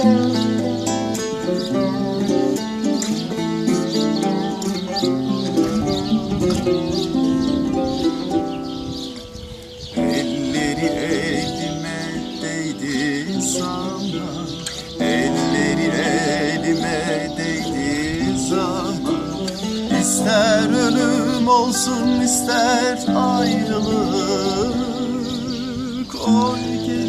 Elleri elime değdi zaman, elleri elime değdi zaman. İster ölüm olsun ister ayrılık, oy ki